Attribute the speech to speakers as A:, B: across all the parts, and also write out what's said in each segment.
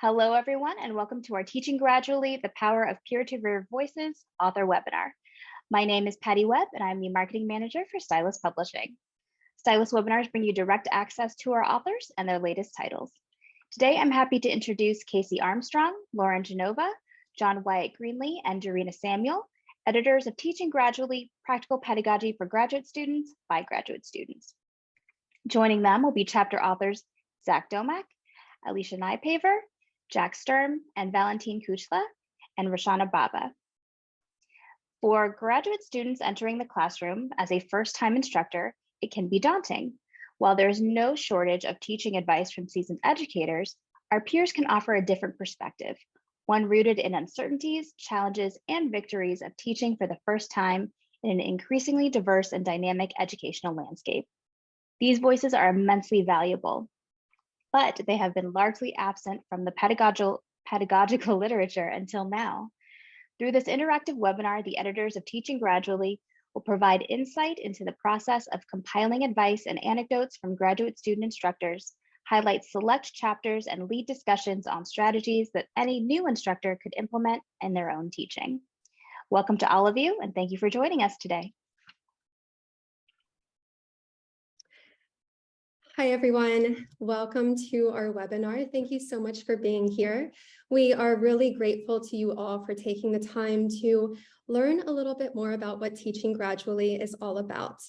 A: Hello, everyone, and welcome to our Teaching Gradually, the Power of Peer-to-Peer Voices author webinar. My name is Patty Webb, and I'm the Marketing Manager for Stylus Publishing. Stylus webinars bring you direct access to our authors and their latest titles. Today, I'm happy to introduce Casey Armstrong, Lauren Genova, John Wyatt Greenlee, and Dorina Samuel, editors of Teaching Gradually, Practical Pedagogy for Graduate Students by Graduate Students. Joining them will be chapter authors Zach Domock, Alicia Nypaver, Jack Sturm, and Valentine Kuchla, and Roshana Baba. For graduate students entering the classroom as a first-time instructor, it can be daunting. While there's no shortage of teaching advice from seasoned educators, our peers can offer a different perspective, one rooted in uncertainties, challenges, and victories of teaching for the first time in an increasingly diverse and dynamic educational landscape. These voices are immensely valuable, but they have been largely absent from the pedagogical literature until now. Through this interactive webinar, the editors of Teaching Gradually will provide insight into the process of compiling advice and anecdotes from graduate student instructors, highlight select chapters, and lead discussions on strategies that any new instructor could implement in their own teaching. Welcome to all of you, and thank you for joining us today.
B: Hi, everyone. Welcome to our webinar. Thank you so much for being here. We are really grateful to you all for taking the time to learn a little bit more about what Teaching Gradually is all about.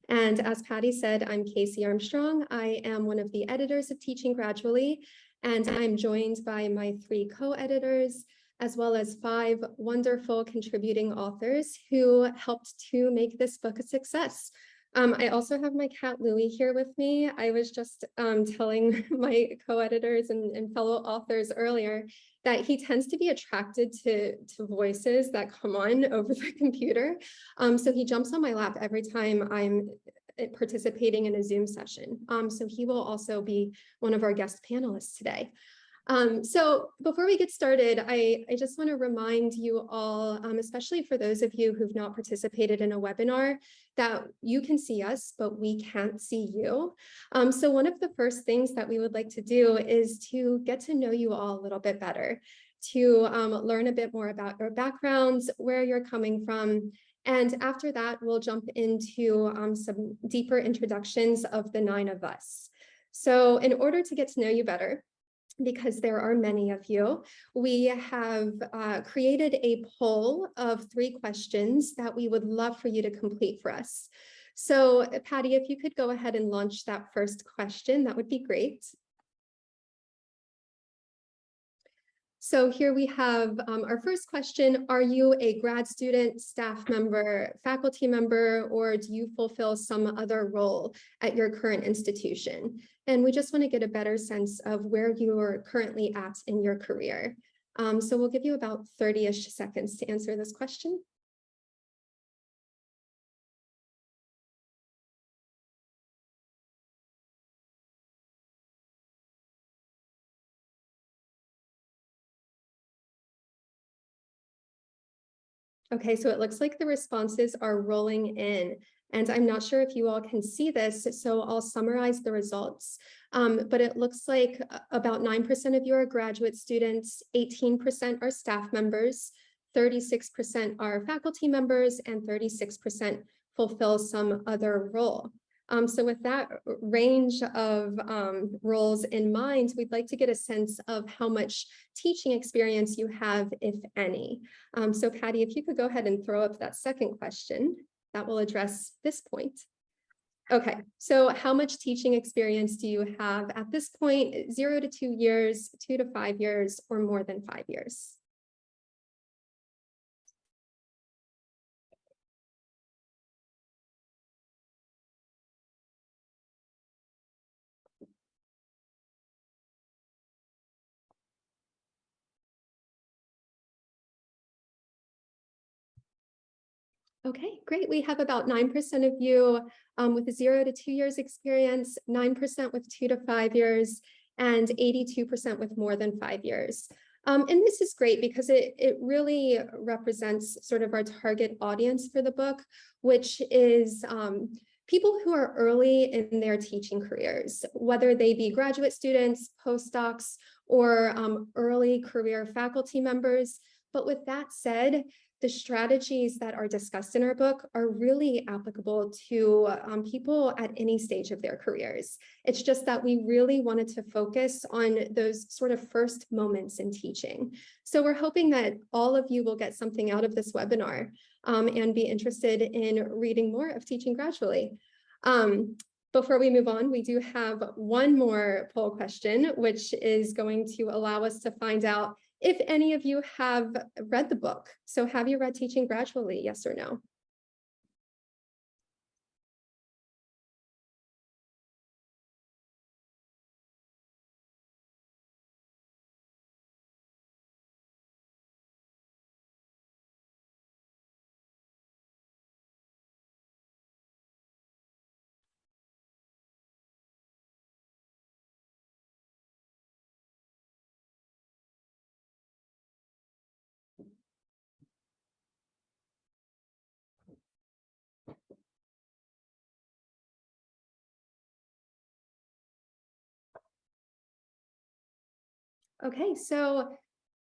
B: And as Patty said, I'm Casey Armstrong. I am one of the editors of Teaching Gradually, and I'm joined by my 3 co-editors, as well as 5 wonderful contributing authors who helped to make this book a success. I also have my cat Louie here with me. I was just telling my co-editors and fellow authors earlier that he tends to be attracted to voices that come on over the computer. So he jumps on my lap every time I'm participating in a Zoom session. So he will also be one of our guest panelists today. So before we get started, I just want to remind you all, especially for those of you who've not participated in a webinar, that you can see us, but we can't see you. So one of the first things that we would like to do is to get to know you all a little bit better, to learn a bit more about your backgrounds, where you're coming from. And after that, we'll jump into some deeper introductions of the 9 of us. So in order to get to know you better, because there are many of you, we have created a poll of 3 questions that we would love for you to complete for us. So Patty, if you could go ahead and launch that first question, that would be great. So here we have our first question. Are you a grad student, staff member, faculty member, or do you fulfill some other role at your current institution? And we just want to get a better sense of where you are currently at in your career. So we'll give you about 30-ish seconds to answer this question. Okay, so it looks like the responses are rolling in, and I'm not sure if you all can see this, so I'll summarize the results. But it looks like about 9% of you are graduate students, 18% are staff members, 36% are faculty members, and 36% fulfill some other role. So with that range of roles in mind, we'd like to get a sense of how much teaching experience you have, if any. So Patty, if you could go ahead and throw up that second question, that will address this point. Okay, so how much teaching experience do you have at this point? 0 to 2 years, 2 to 5 years, or more than 5 years? Okay, great. We have about 9% of you with 0 to 2 years experience, 9% with 2 to 5 years, and 82% with more than 5 years. And this is great because it really represents sort of our target audience for the book, which is people who are early in their teaching careers, whether they be graduate students, postdocs, or early career faculty members. But with that said, the strategies that are discussed in our book are really applicable to people at any stage of their careers. It's just that we really wanted to focus on those sort of first moments in teaching. So we're hoping that all of you will get something out of this webinar and be interested in reading more of Teaching Gradually. Before we move on, we do have one more poll question, which is going to allow us to find out if any of you have read the book. So have you read Teaching Gradually, yes or no? Okay, so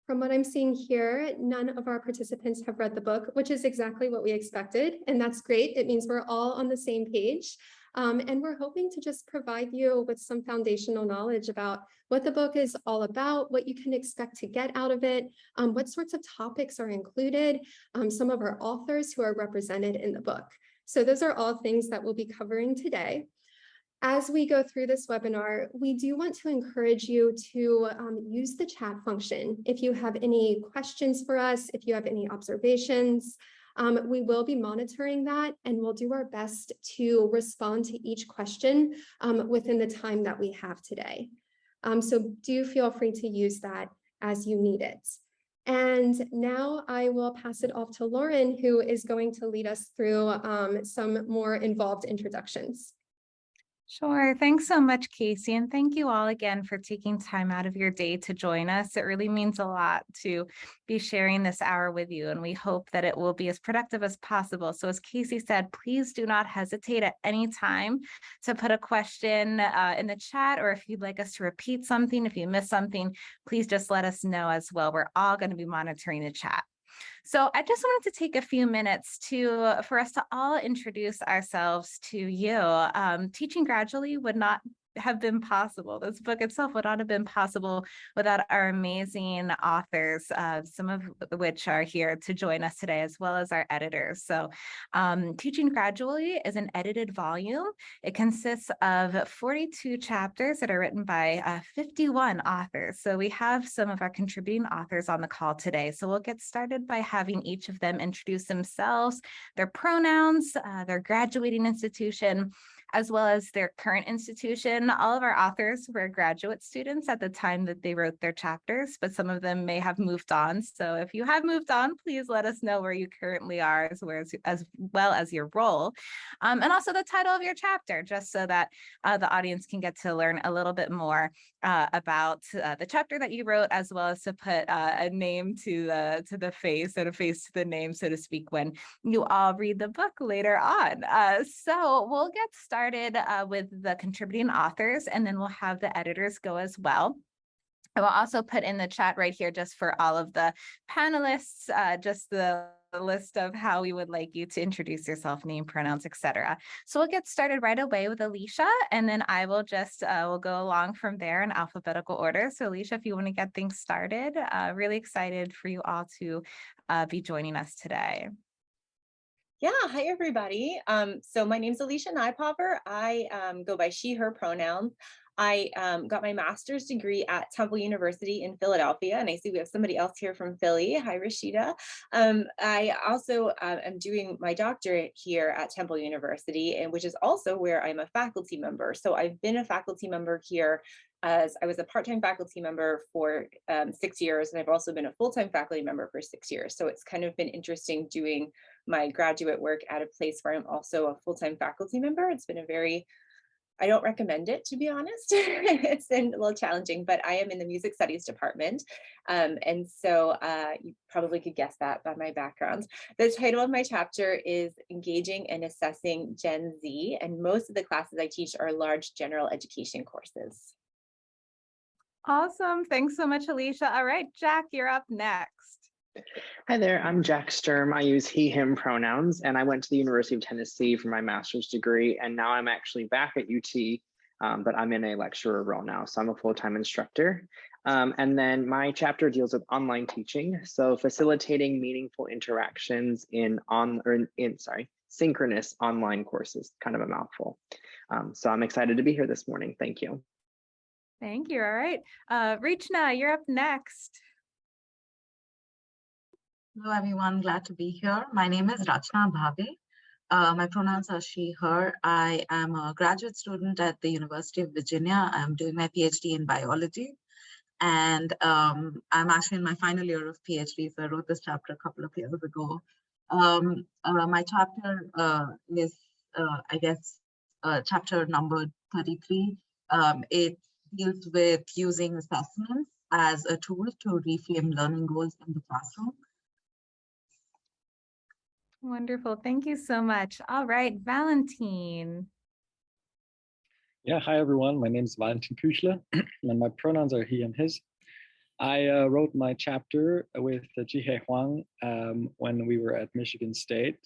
B: from what I'm seeing here, none of our participants have read the book, which is exactly what we expected. And that's great. It means we're all on the same page. And we're hoping to just provide you with some foundational knowledge about what the book is all about, what you can expect to get out of it, what sorts of topics are included, some of our authors who are represented in the book. So those are all things that we'll be covering today. As we go through this webinar, we do want to encourage you to use the chat function. If you have any questions for us, if you have any observations, we will be monitoring that and we'll do our best to respond to each question within the time that we have today. So do feel free to use that as you need it. And now I will pass it off to Lauren, who is going to lead us through some more involved introductions.
C: Sure. Thanks so much, Casey. And thank you all again for taking time out of your day to join us. It really means a lot to be sharing this hour with you, and we hope that it will be as productive as possible. So as Casey said, please do not hesitate at any time to put a question in the chat, or if you'd like us to repeat something, if you missed something, please just let us know as well. We're all going to be monitoring the chat. So I just wanted to take a few minutes for us to all introduce ourselves to you. Teaching Gradually would not have been possible. This book itself would not have been possible without our amazing authors, some of which are here to join us today, as well as our editors. So Teaching Gradually is an edited volume. It consists of 42 chapters that are written by 51 authors. So we have some of our contributing authors on the call today. So we'll get started by having each of them introduce themselves, their pronouns, their graduating institution, as well as their current institution. All of our authors were graduate students at the time that they wrote their chapters, but some of them may have moved on. So if you have moved on, please let us know where you currently are, as well as your role, and also the title of your chapter, just so that the audience can get to learn a little bit more about the chapter that you wrote, as well as to put a name to the face, and a face to the name, so to speak, when you all read the book later on. So we'll get started with the contributing authors, and then we'll have the editors go as well. I will also put in the chat right here, just for all of the panelists, just the list of how we would like you to introduce yourself, name, pronouns, etc. So we'll get started right away with Alicia, and then I will just we'll go along from there in alphabetical order. So Alicia, if you want to get things started, really excited for you all to be joining us today.
D: Yeah, hi everybody. So my name's Alicia Nypopper. I go by she, her pronouns. I got my master's degree at Temple University in Philadelphia, and I see we have somebody else here from Philly. Hi, Rashida. I also am doing my doctorate here at Temple University, and which is also where I'm a faculty member. So I've been a faculty member here as I was a part-time faculty member for 6 years, and I've also been a full-time faculty member for 6 years. So it's kind of been interesting doing my graduate work at a place where I'm also a full-time faculty member. It's been I don't recommend it, to be honest. It's been a little challenging, but I am in the music studies department. And so you probably could guess that by my background. The title of my chapter is Engaging and Assessing Gen Z, and most of the classes I teach are large general education courses.
C: Awesome. Thanks so much, Alicia. All right, Jack, you're up next.
E: Hi there, I'm Jack Sturm. I use he, him pronouns, and I went to the University of Tennessee for my master's degree, and now I'm actually back at UT, but I'm in a lecturer role now, so I'm a full-time instructor. And then my chapter deals with online teaching, so facilitating meaningful interactions in synchronous online courses, kind of a mouthful. So I'm excited to be here this morning. Thank you.
C: Thank you. All right, Rachna, you're up next.
F: Hello, everyone. Glad to be here. My name is Rachna Bhave. My pronouns are she, her. I am a graduate student at the University of Virginia. I'm doing my PhD in biology. And I'm actually in my final year of PhD, so I wrote this chapter a couple of years ago. My chapter is, I guess, chapter number 33. It deals with using assessments as a tool to reframe learning goals in the classroom.
C: Wonderful. Thank you so much. All right, Valentine.
G: Yeah, hi everyone. My name is Valentin Küchler, and my pronouns are he and his. I wrote my chapter with Jihei Huang when we were at Michigan State.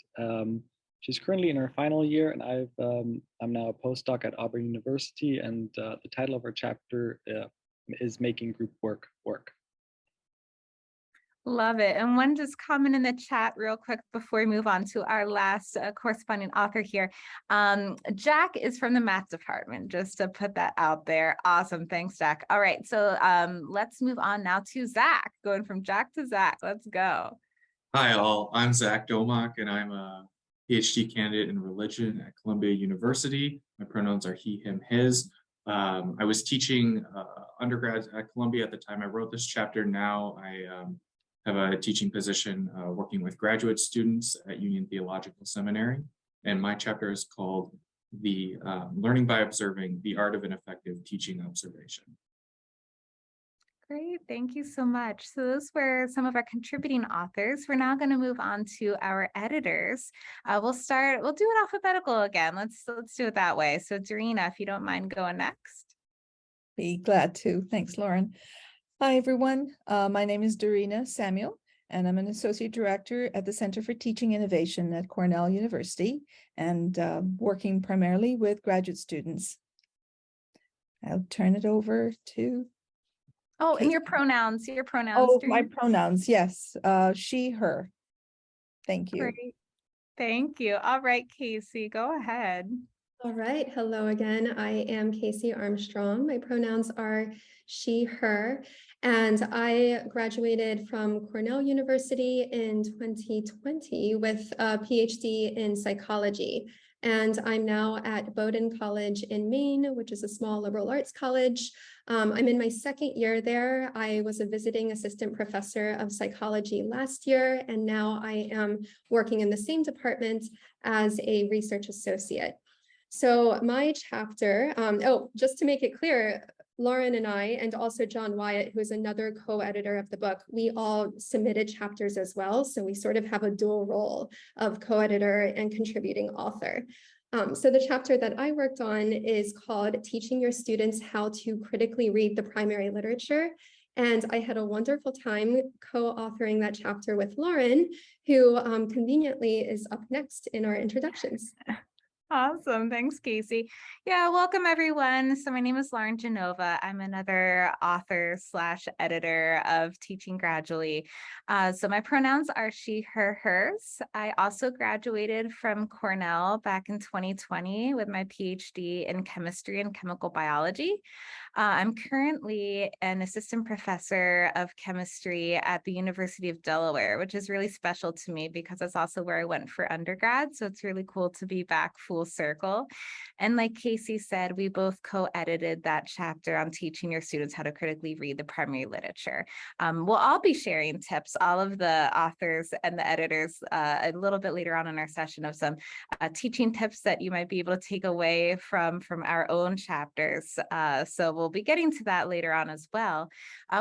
G: She's currently in her final year, and I'm now a postdoc at Auburn University, and the title of our chapter is Making Group Work Work.
C: Love it. And one just comment in the chat real quick before we move on to our last corresponding author here. Jack is from the math department, just to put that out there. Awesome. Thanks, Jack. All right. So let's move on now to Zach, going from Jack to Zach. Let's go.
H: Hi, all. I'm Zach Domock, and I'm a PhD candidate in religion at Columbia University. My pronouns are he, him, his. I was teaching undergrad at Columbia at the time I wrote this chapter. Now I have a teaching position working with graduate students at Union Theological Seminary. And my chapter is called the Learning by Observing, the Art of an Effective Teaching Observation.
C: Great, thank you so much. So those were some of our contributing authors. We're now going to move on to our editors. We'll do it alphabetical again. Let's do it that way. So Dorina, if you don't mind going next.
I: Be glad to. Thanks, Lauren. Hi, everyone. My name is Dorina Samuel, and I'm an associate director at the Center for Teaching Innovation at Cornell University, and working primarily with graduate students. I'll turn it over to
C: Oh, and your pronouns.
I: Oh, my pronouns. Yes. She, her. Thank you.
C: Great. Thank you. All right, Casey, go ahead.
B: All right. Hello again. I am Casey Armstrong. My pronouns are she, her, and I graduated from Cornell University in 2020 with a PhD in psychology. And I'm now at Bowdoin College in Maine, which is a small liberal arts college. I'm in my second year there. I was a visiting assistant professor of psychology last year, and now I am working in the same department as a research associate. So my chapter, just to make it clear, Lauren and I, and also John Wyatt, who is another co-editor of the book, we all submitted chapters as well. So we sort of have a dual role of co-editor and contributing author. So the chapter that I worked on is called Teaching Your Students How to Critically Read the Primary Literature. And I had a wonderful time co-authoring that chapter with Lauren, who conveniently is up next in our introductions.
C: Awesome. Thanks, Casey. Yeah, welcome everyone. So my name is Lauren Genova. I'm another author / editor of Teaching Gradually. So my pronouns are she, her, hers. I also graduated from Cornell back in 2020 with my PhD in chemistry and chemical biology. I'm currently an assistant professor of chemistry at the University of Delaware, which is really special to me because that's also where I went for undergrad. So it's really cool to be back full circle. And like Casey said, we both co-edited that chapter on teaching your students how to critically read the primary literature. We'll all be sharing tips, all of the authors and the editors, a little bit later on in our session of some teaching tips that you might be able to take away from our own chapters. So we'll be getting to that later on as well.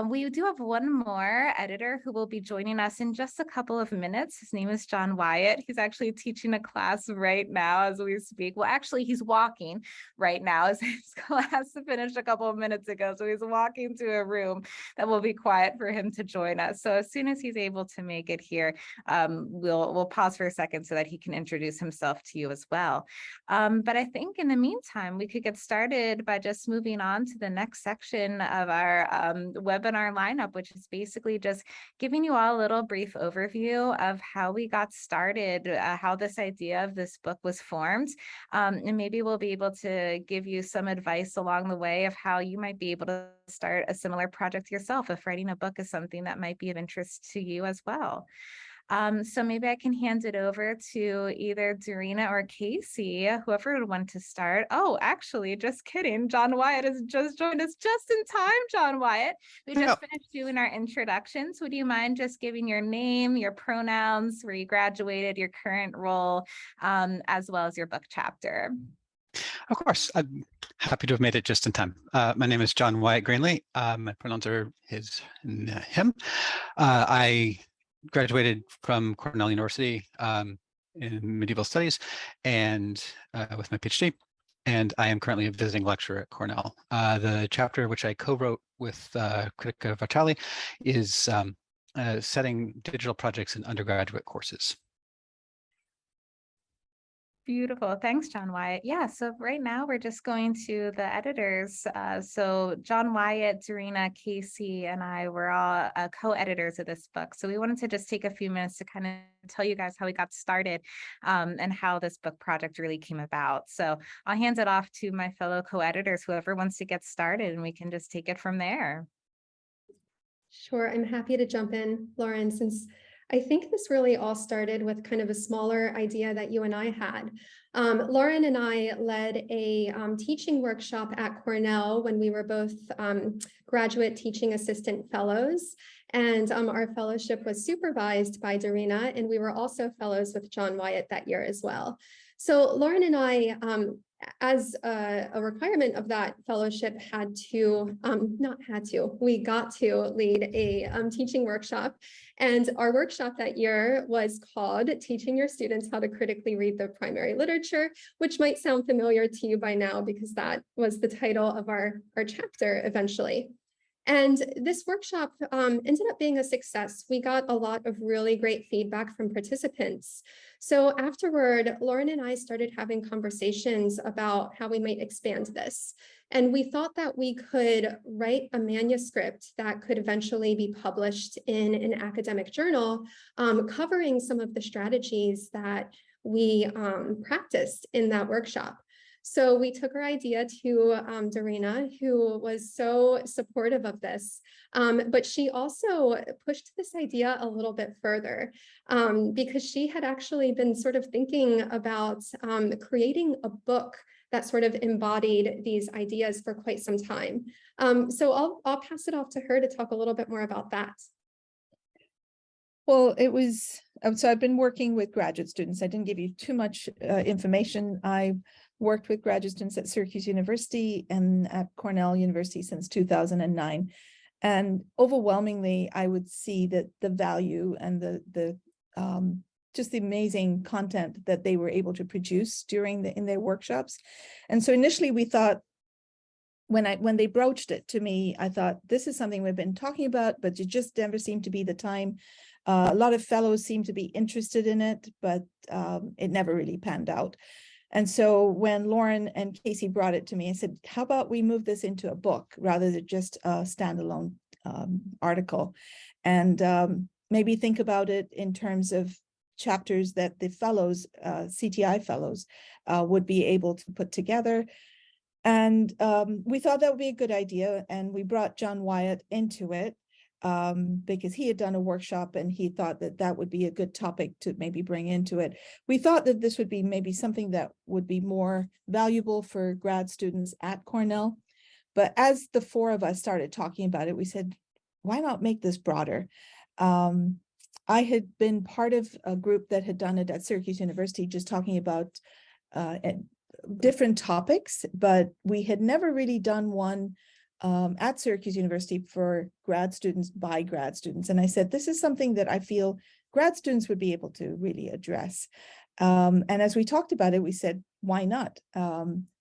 C: We do have one more editor who will be joining us in just a couple of minutes. His name is John Wyatt. He's actually teaching a class right now as we speak. Well, actually, he's walking right now as his class finished a couple of minutes ago. So he's walking to a room that will be quiet for him to join us. So as soon as he's able to make it here, we'll pause for a second so that he can introduce himself to you as well. But I think in the meantime, we could get started by just moving on to the next section of our webinar lineup, which is basically just giving you all a little brief overview of how we got started, how this idea of this book was formed. And maybe we'll be able to give you some advice along the way of how you might be able to start a similar project yourself if writing a book is something that might be of interest to you as well. So maybe I can hand it over to either Dorina or Casey, whoever would want to start. Oh, actually, just kidding. John Wyatt has just joined us just in time, John Wyatt. We just finished doing our introductions. Would you mind just giving your name, your pronouns, where you graduated, your current role, as well as your book chapter?
J: Of course, I'm happy to have made it just in time. My name is John Wyatt Greenlee. My pronouns are his and him. I graduated from Cornell University in medieval studies and with my PhD, and I am currently a visiting lecturer at Cornell. The chapter which I co-wrote with Critica Vitali is setting digital projects in undergraduate courses.
C: Beautiful. Thanks, John Wyatt. Yeah, so right now we're just going to the editors. So John Wyatt, Dorina, Casey, and I were all co-editors of this book. So we wanted to just take a few minutes to kind of tell you guys how we got started and how this book project really came about. So I'll hand it off to my fellow co-editors, whoever wants to get started, and we can just take it from there.
B: Sure, I'm happy to jump in, Lauren, since I think this really all started with kind of a smaller idea that you and I had. Lauren and I led a teaching workshop at Cornell when we were both graduate teaching assistant fellows. And our fellowship was supervised by Dorina, and we were also fellows with John Wyatt that year as well. So Lauren and I, as a requirement of that fellowship, we got to lead a teaching workshop. And our workshop that year was called Teaching Your Students How to Critically Read the Primary Literature, which might sound familiar to you by now because that was the title of our chapter eventually. And this workshop ended up being a success. We got a lot of really great feedback from participants. So afterward, Lauren and I started having conversations about how we might expand this. And we thought that we could write a manuscript that could eventually be published in an academic journal, covering some of the strategies that we practiced in that workshop. So we took our idea to Dorina, who was so supportive of this, but she also pushed this idea a little bit further because she had actually been sort of thinking about creating a book that sort of embodied these ideas for quite some time. So I'll pass it off to her to talk a little bit more about that.
I: Well, it was, so I've been working with graduate students. I didn't give you too much information. I worked with graduate students at Syracuse University and at Cornell University since 2009. And overwhelmingly, I would see that the value and just the amazing content that they were able to produce in their workshops. And so initially we thought, when they broached it to me, I thought, this is something we've been talking about, but it just never seemed to be the time. A lot of fellows seem to be interested in it, but it never really panned out. And so when Lauren and Casey brought it to me, I said, how about we move this into a book rather than just a standalone article? And maybe think about it in terms of chapters that the fellows, CTI fellows, would be able to put together. And we thought that would be a good idea. And we brought John Wyatt into it because he had done a workshop and he thought that that would be a good topic to maybe bring into it. We thought that this would be maybe something that would be more valuable for grad students at Cornell. But as the four of us started talking about it, we said, why not make this broader? I had been part of a group that had done it at Syracuse University, just talking about different topics, but we had never really done one at Syracuse University for grad students by grad students. And I said, this is something that I feel grad students would be able to really address. And as we talked about it, we said, why not?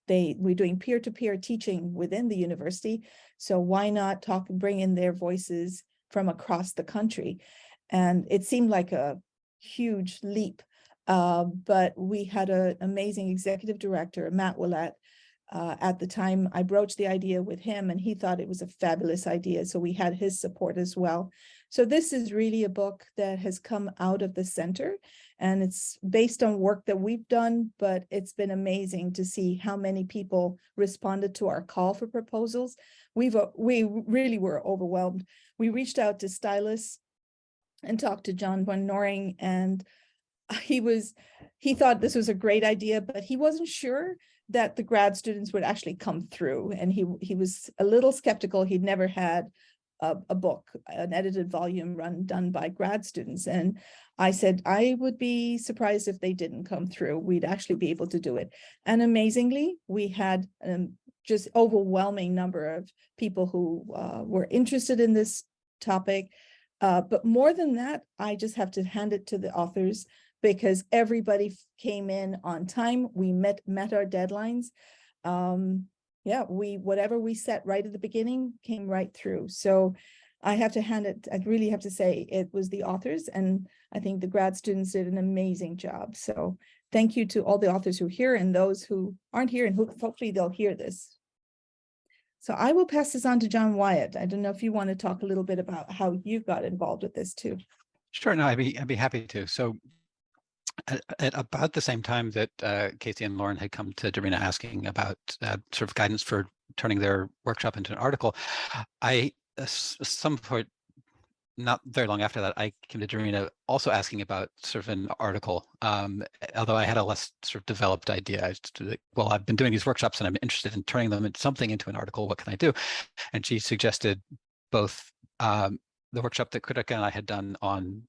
I: We're doing peer-to-peer teaching within the university, so why not talk and bring in their voices from across the country? And it seemed like a huge leap, but we had an amazing executive director, Matt Wyatt. At the time, I broached the idea with him, and he thought it was a fabulous idea, so we had his support as well. So this is really a book that has come out of the center, and it's based on work that we've done, but it's been amazing to see how many people responded to our call for proposals. We really were overwhelmed. We reached out to Stylus and talked to John Van Noring, and he thought this was a great idea, but he wasn't sure that the grad students would actually come through, and he was a little skeptical. He'd never had a book, an edited volume done by grad students, and I said I would be surprised if they didn't come through. We'd actually be able to do it, and amazingly, we had just overwhelming number of people who were interested in this topic. But more than that, I just have to hand it to the authors, because everybody came in on time. We met our deadlines. Yeah, whatever we set right at the beginning came right through. So I really have to say it was the authors, and I think the grad students did an amazing job. So thank you to all the authors who are here and those who aren't here, and who hopefully they'll hear this. So I will pass this on to John Wyatt. I don't know if you want to talk a little bit about how you got involved with this too.
J: Sure, no, I'd be happy to. So at about the same time that Casey and Lauren had come to Darina asking about sort of guidance for turning their workshop into an article, some point, not very long after that, I came to Darina also asking about sort of an article, although I had a less sort of developed idea. Well, I've been doing these workshops and I'm interested in turning them into something, into an article. What can I do? And she suggested both the workshop that Kritika and I had done on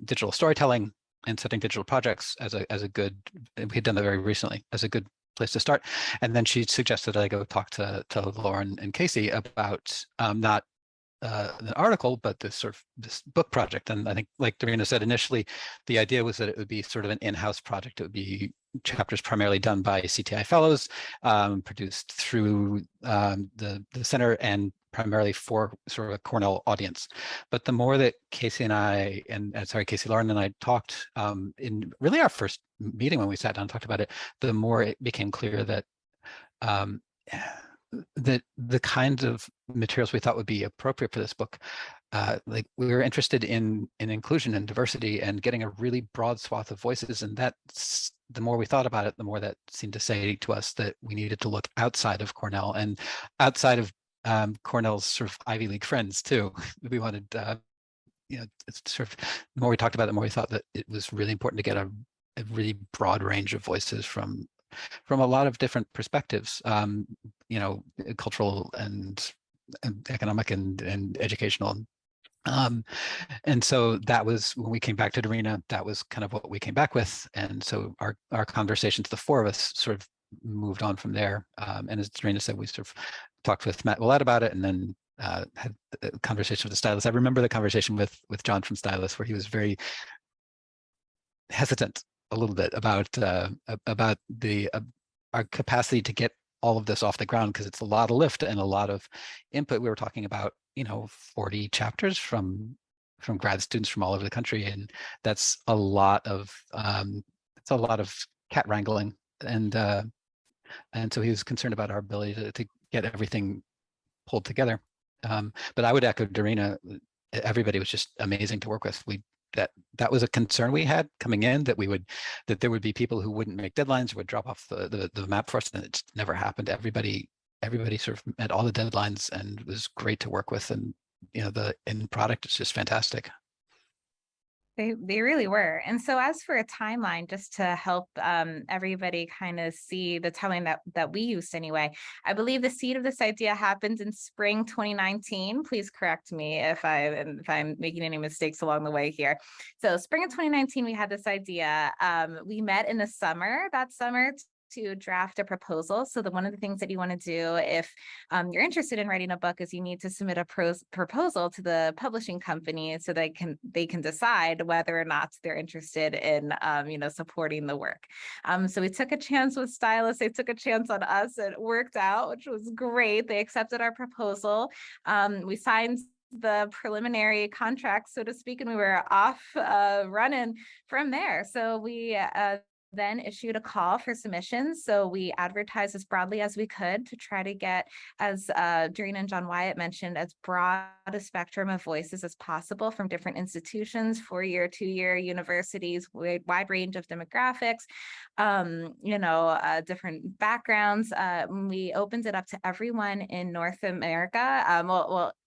J: digital storytelling and setting digital projects as a good, we had done that very recently, as a good place to start. And then she suggested that I go talk to Lauren and Casey about not an article, but this book project. And I think, like Darina said initially, the idea was that it would be sort of an in-house project. It would be chapters primarily done by CTI fellows, produced through the center, and primarily for sort of a Cornell audience. But the more that Casey Lauren and I talked in really our first meeting when we sat down and talked about it, the more it became clear that that the kinds of materials we thought would be appropriate for this book, like we were interested in inclusion and diversity and getting a really broad swath of voices. And that's, the more we thought about it, the more that seemed to say to us that we needed to look outside of Cornell and outside of Cornell's sort of Ivy League friends too. We wanted, it's sort of, the more we talked about it, the more we thought that it was really important to get a really broad range of voices from a lot of different perspectives, cultural and economic and educational. And so that was, when we came back to Darina, that was kind of what we came back with. And so our conversations, the four of us, sort of moved on from there. And as Darina said, we sort of talked with Matt Wyatt about it, and then had a conversation with the stylist. I remember the conversation with John from Stylus, where he was very hesitant a little bit about our capacity to get all of this off the ground, because it's a lot of lift and a lot of input. We were talking about 40 chapters from grad students from all over the country, and that's a lot of cat wrangling, and so he was concerned about our ability to get everything pulled together. But I would echo Darina. Everybody was just amazing to work with. That was a concern we had coming in, that there would be people who wouldn't make deadlines, or would drop off the map for us, and it never happened. Everybody sort of met all the deadlines and was great to work with, and the end product is just fantastic.
C: They really were. And so as for a timeline, just to help everybody kind of see the timeline that we used anyway, I believe the seed of this idea happens in spring 2019. Please correct me if I'm making any mistakes along the way here. So spring of 2019, we had this idea. We met in the summer, that summer, to draft a proposal. So one of the things that you want to do if you're interested in writing a book is you need to submit a proposal to the publishing company so they can decide whether or not they're interested in supporting the work. So we took a chance with Stylus. They took a chance on us. It worked out, which was great. They accepted our proposal. We signed the preliminary contract, so to speak, and we were off running from there. So we then issued a call for submissions. So we advertised as broadly as we could to try to get, as Doreen and John Wyatt mentioned, as broad a spectrum of voices as possible from different institutions, 4-year, 2-year universities, wide range of demographics, different backgrounds. We opened it up to everyone in North America.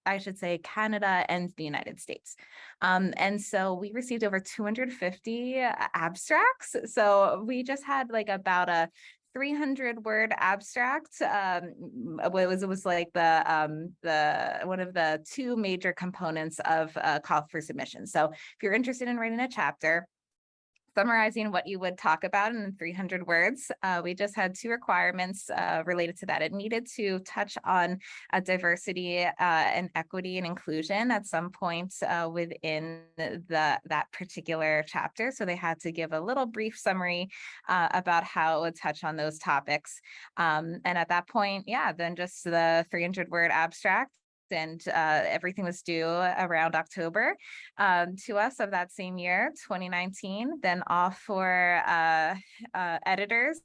C: I should say Canada and the United States. And so we received over 250 abstracts. So we just had like about a 300-word abstract. It was like the one of the 2 major components of a call for submission. So if you're interested in writing a chapter, summarizing what you would talk about in 300 words. We just had 2 requirements related to that. It needed to touch on diversity and equity and inclusion at some point within that particular chapter. So they had to give a little brief summary about how it would touch on those topics. And at that point, then just the 300-word abstract. And everything was due around October to us of that same year, 2019. Then off for editors.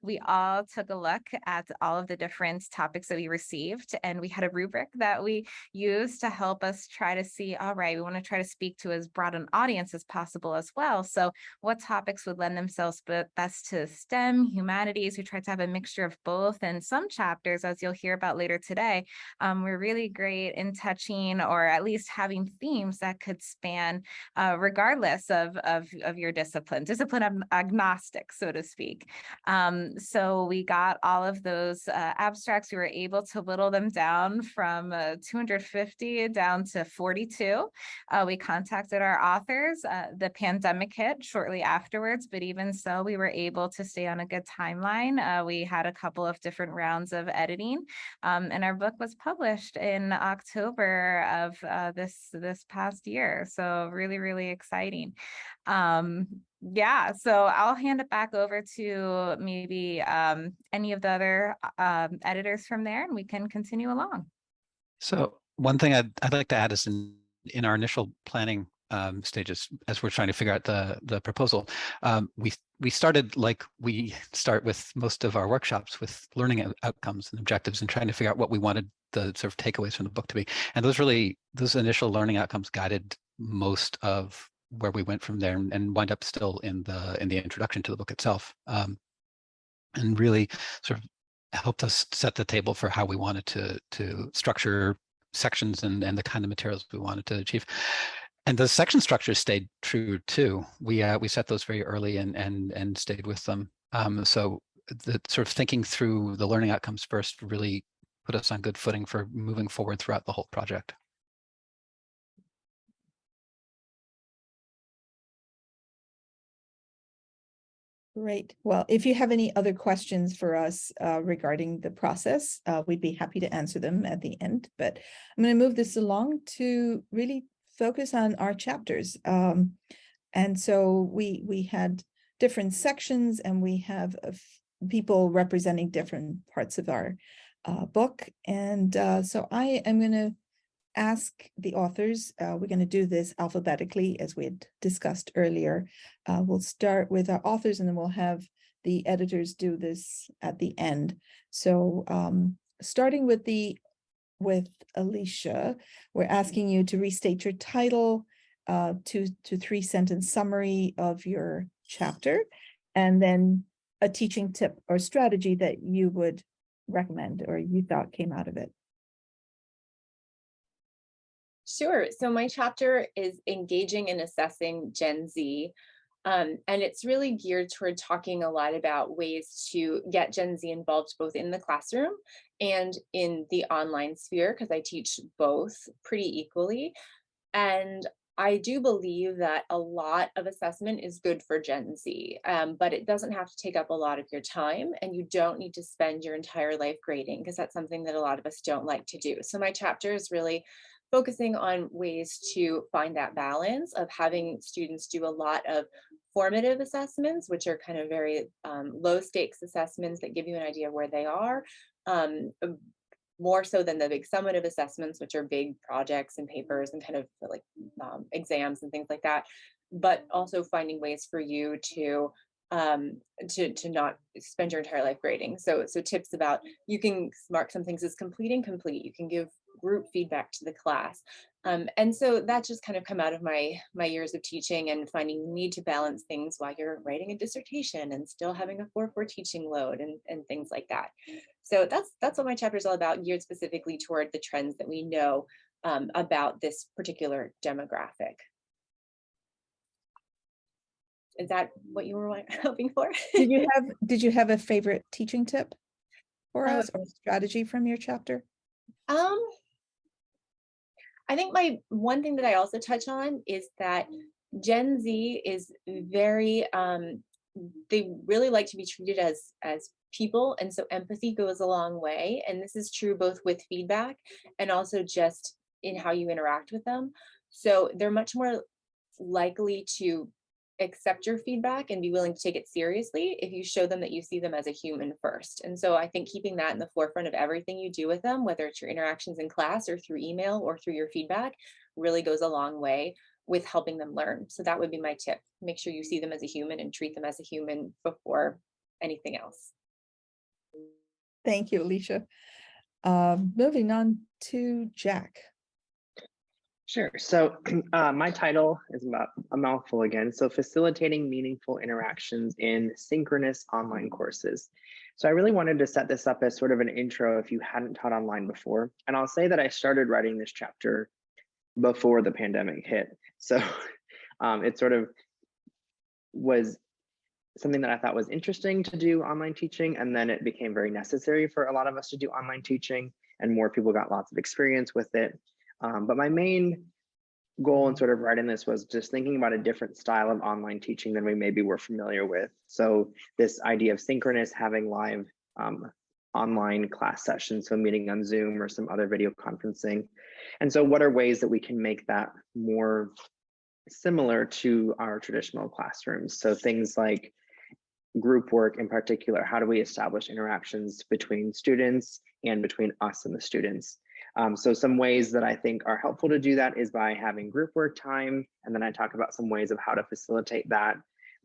C: We all took a look at all of the different topics that we received, and we had a rubric that we used to help us try to see, all right, we want to try to speak to as broad an audience as possible as well. So what topics would lend themselves best to STEM, humanities? We tried to have a mixture of both, and some chapters, as you'll hear about later today, were really great in touching or at least having themes that could span regardless of your discipline agnostic, so to speak. So we got all of those abstracts. We were able to whittle them down from 250 down to 42. We contacted our authors. The pandemic hit shortly afterwards, but even so, we were able to stay on a good timeline. We had a couple of different rounds of editing, and our book was published in October of this past year. So really, really exciting. So I'll hand it back over to maybe any of the other editors from there, and we can continue along.
J: So one thing I'd like to add is in our initial planning stages, as we're trying to figure out the proposal, we started like we start with most of our workshops, with learning outcomes and objectives and trying to figure out what we wanted the sort of takeaways from the book to be. And those initial learning outcomes guided most of where we went from there, and wind up still in the introduction to the book itself, and really sort of helped us set the table for how we wanted to structure sections and the kind of materials we wanted to achieve. And the section structures stayed true too. We set those very early and stayed with them. So the sort of thinking through the learning outcomes first really put us on good footing for moving forward throughout the whole project.
I: Great. Well, if you have any other questions for us regarding the process, we'd be happy to answer them at the end. But I'm going to move this along to really focus on our chapters. And so we had different sections, and we have people representing different parts of our book. And so I am going to ask the authors. We're going to do this alphabetically, as we had discussed earlier. We'll start with our authors, and then we'll have the editors do this at the end. So starting with Alicia, we're asking you to restate your title, 2 to 3 sentence summary of your chapter, and then a teaching tip or strategy that you would recommend or you thought came out of it.
D: Sure. So my chapter is engaging and assessing Gen Z. And it's really geared toward talking a lot about ways to get Gen Z involved both in the classroom and in the online sphere, because I teach both pretty equally. And I do believe that a lot of assessment is good for Gen Z, but it doesn't have to take up a lot of your time, and you don't need to spend your entire life grading, because that's something that a lot of us don't like to do. So my chapter is really focusing on ways to find that balance of having students do a lot of formative assessments, which are kind of very low stakes assessments that give you an idea of where they are, more so than the big summative assessments, which are big projects and papers and kind of like exams and things like that, but also finding ways for you to not spend your entire life grading. So tips about, you can mark some things as complete and complete, you can give group feedback to the class. And so that just kind of come out of my years of teaching and finding the need to balance things while you're writing a dissertation and still having a 4-4 teaching load and things like that. So that's what my chapter is all about, geared specifically toward the trends that we know about this particular demographic. Is that what you were hoping for?
I: Did you have a favorite teaching tip for us, or strategy from your chapter?
D: I think my one thing that I also touch on is that Gen Z is very, they really like to be treated as people, and so empathy goes a long way. And this is true both with feedback and also just in how you interact with them. So they're much more likely to accept your feedback and be willing to take it seriously if you show them that you see them as a human first. And so I think keeping that in the forefront of everything you do with them, whether it's your interactions in class or through email or through your feedback, really goes a long way with helping them learn. So that would be my tip. Make sure you see them as a human and treat them as a human before anything else.
I: Thank you, Alicia. Moving on to Jack.
E: Sure. So my title is about a mouthful again. So facilitating meaningful interactions in synchronous online courses. So I really wanted to set this up as sort of an intro if you hadn't taught online before. And I'll say that I started writing this chapter before the pandemic hit. So it sort of was something that I thought was interesting to do online teaching. And then it became very necessary for a lot of us to do online teaching, and more people got lots of experience with it. But my main goal in sort of writing this was just thinking about a different style of online teaching than we maybe were familiar with. So this idea of synchronous, having live online class sessions, so meeting on Zoom or some other video conferencing. And so what are ways that we can make that more similar to our traditional classrooms? So things like group work in particular, how do we establish interactions between students and between us and the students? So some ways that I think are helpful to do that is by having group work time. And then I talk about some ways of how to facilitate that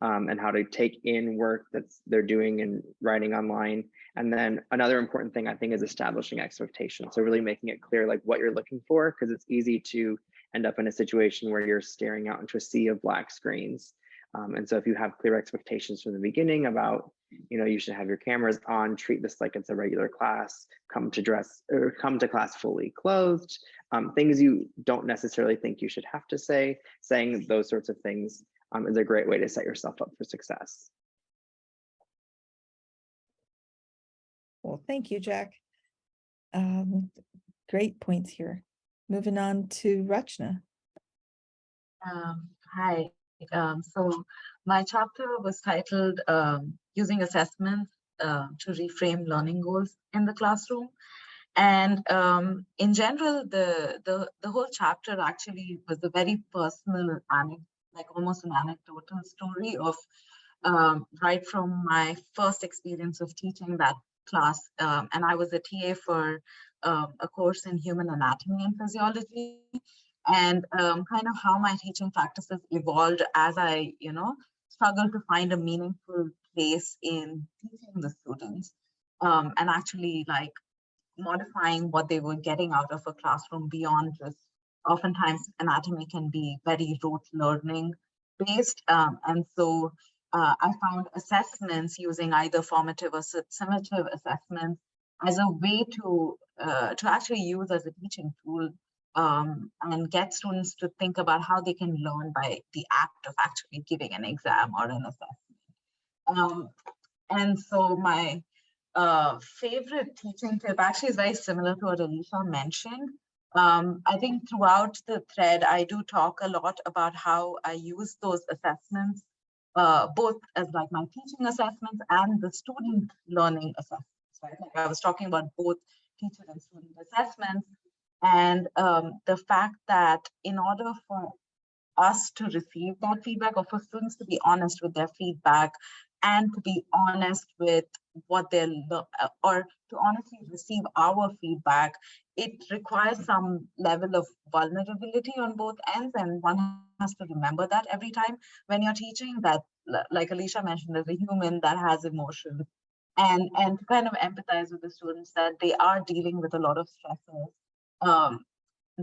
E: and how to take in work that they're doing and writing online. And then another important thing I think is establishing expectations. So really making it clear like what you're looking for, because it's easy to end up in a situation where you're staring out into a sea of black screens. And so if you have clear expectations from the beginning about, you should have your cameras on, treat this like it's a regular class, come to class fully clothed, things you don't necessarily think you should have to say, saying those sorts of things is a great way to set yourself up for success.
I: Well, thank you, Jack. Great points here. Moving on to Rachna.
F: Hi. So my chapter was titled Using Assessments to Reframe Learning Goals in the Classroom. And in general, the whole chapter actually was a very personal, like almost an anecdotal story of right from my first experience of teaching that class. And I was a TA for a course in human anatomy and physiology. And kind of how my teaching practices evolved as I, struggled to find a meaningful place in teaching the students and actually like modifying what they were getting out of a classroom beyond just, oftentimes anatomy can be very rote learning based. And so I found assessments using either formative or summative assessments as a way to actually use as a teaching tool and get students to think about how they can learn by the act of actually giving an exam or an assessment. And so my favorite teaching tip actually is very similar to what Alicia mentioned. I think throughout the thread, I do talk a lot about how I use those assessments, both as like my teaching assessments and the student learning assessments. Right? Like I was talking about both teacher and student assessments, and the fact that in order for us to receive that feedback, or for students to be honest with their feedback and to be honest with what they're, or to honestly receive our feedback, it requires some level of vulnerability on both ends. And one has to remember that every time when you're teaching, that, like Alicia mentioned, as a human that has emotions, and to kind of empathize with the students that they are dealing with a lot of stressors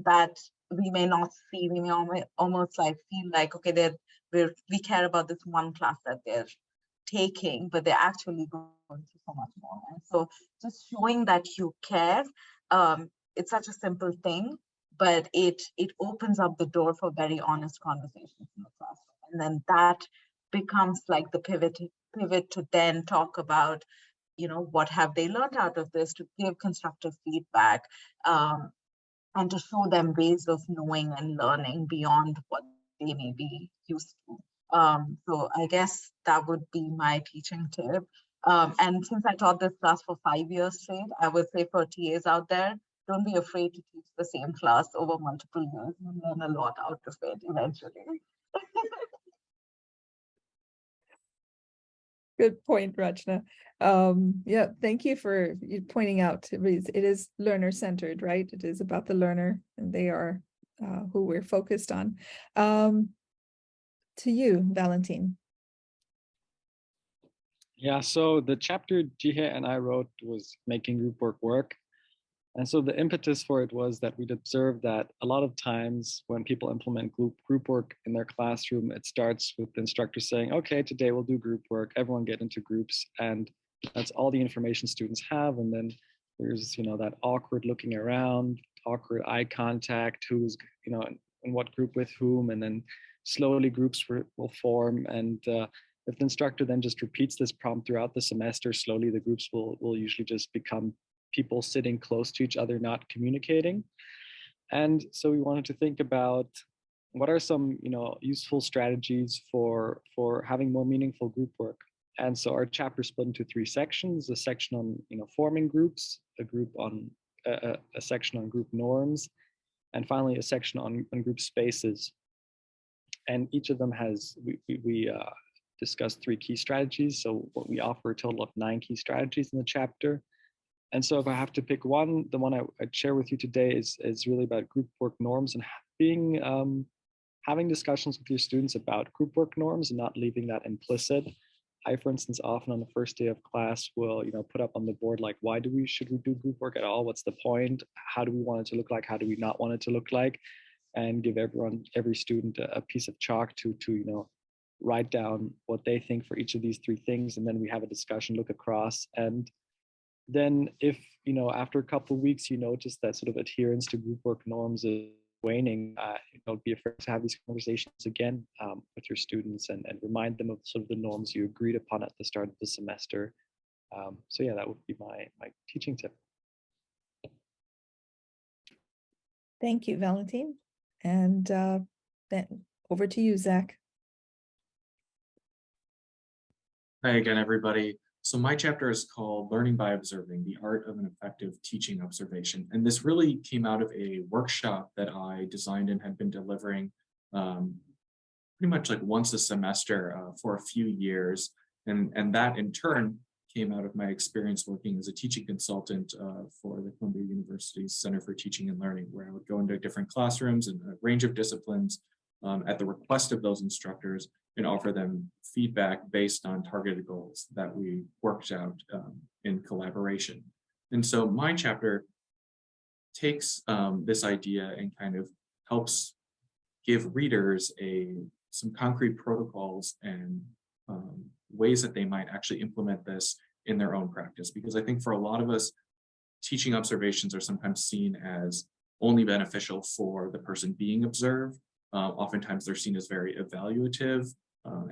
F: that we may not see. We may almost like feel like, okay, we care about this one class that they're taking, but they're actually going through so much more. And so just showing that you care, it's such a simple thing, but it opens up the door for very honest conversations in the classroom. And then that becomes like the pivot to then talk about, you know, what have they learned out of this, to give constructive feedback, and to show them ways of knowing and learning beyond what they may be used to. So I guess that would be my teaching tip. And since I taught this class for 5 years straight, I would say for TAs out there, don't be afraid to teach the same class over multiple years. You learn a lot out of it eventually.
I: Good point, Rachna. Yeah, thank you for pointing out it is learner-centered, right? It is about the learner, and they are who we're focused on. To you, Valentine.
G: Yeah, so the chapter Jihe and I wrote was making group work. And so the impetus for it was that we'd observed that a lot of times when people implement group work in their classroom, it starts with the instructor saying, okay, today we'll do group work, everyone get into groups, and that's all the information students have. And then there's, you know, that awkward looking around, awkward eye contact, who's, you know, in what group with whom, and then slowly groups will form. And if the instructor then just repeats this prompt throughout the semester, slowly the groups will usually just become people sitting close to each other, not communicating. And so we wanted to think about what are some, you know, useful strategies for having more meaningful group work. And so our chapter split into 3 sections: a section on, you know, forming groups, a section on group norms, and finally a section on group spaces. And each of them has, we discussed 3 key strategies. So we offer a total of 9 key strategies in the chapter. And so if I have to pick one, the one I'd share with you today is really about group work norms, and having discussions with your students about group work norms and not leaving that implicit. I, for instance, often on the first day of class will, you know, put up on the board, like, why should we do group work at all? What's the point? How do we want it to look like? How do we not want it to look like? And give every student a piece of chalk to, you know, write down what they think for each of these 3 things. And then we have a discussion, look across. And then if, you know, after a couple of weeks, you notice that sort of adherence to group work norms is waning, don't be afraid to have these conversations again with your students and remind them of sort of the norms you agreed upon at the start of the semester. So yeah, that would be my teaching tip.
I: Thank you, Valentine. And then over to you, Zach.
H: Hi again, everybody. So my chapter is called Learning by Observing, the Art of an Effective Teaching Observation. And this really came out of a workshop that I designed and had been delivering pretty much like once a semester for a few years. And that in turn came out of my experience working as a teaching consultant for the Columbia University's Center for Teaching and Learning, where I would go into different classrooms and a range of disciplines at the request of those instructors and offer them feedback based on targeted goals that we worked out in collaboration. And so my chapter takes this idea and kind of helps give readers some concrete protocols and ways that they might actually implement this in their own practice. Because I think for a lot of us, teaching observations are sometimes seen as only beneficial for the person being observed. Oftentimes they're seen as very evaluative,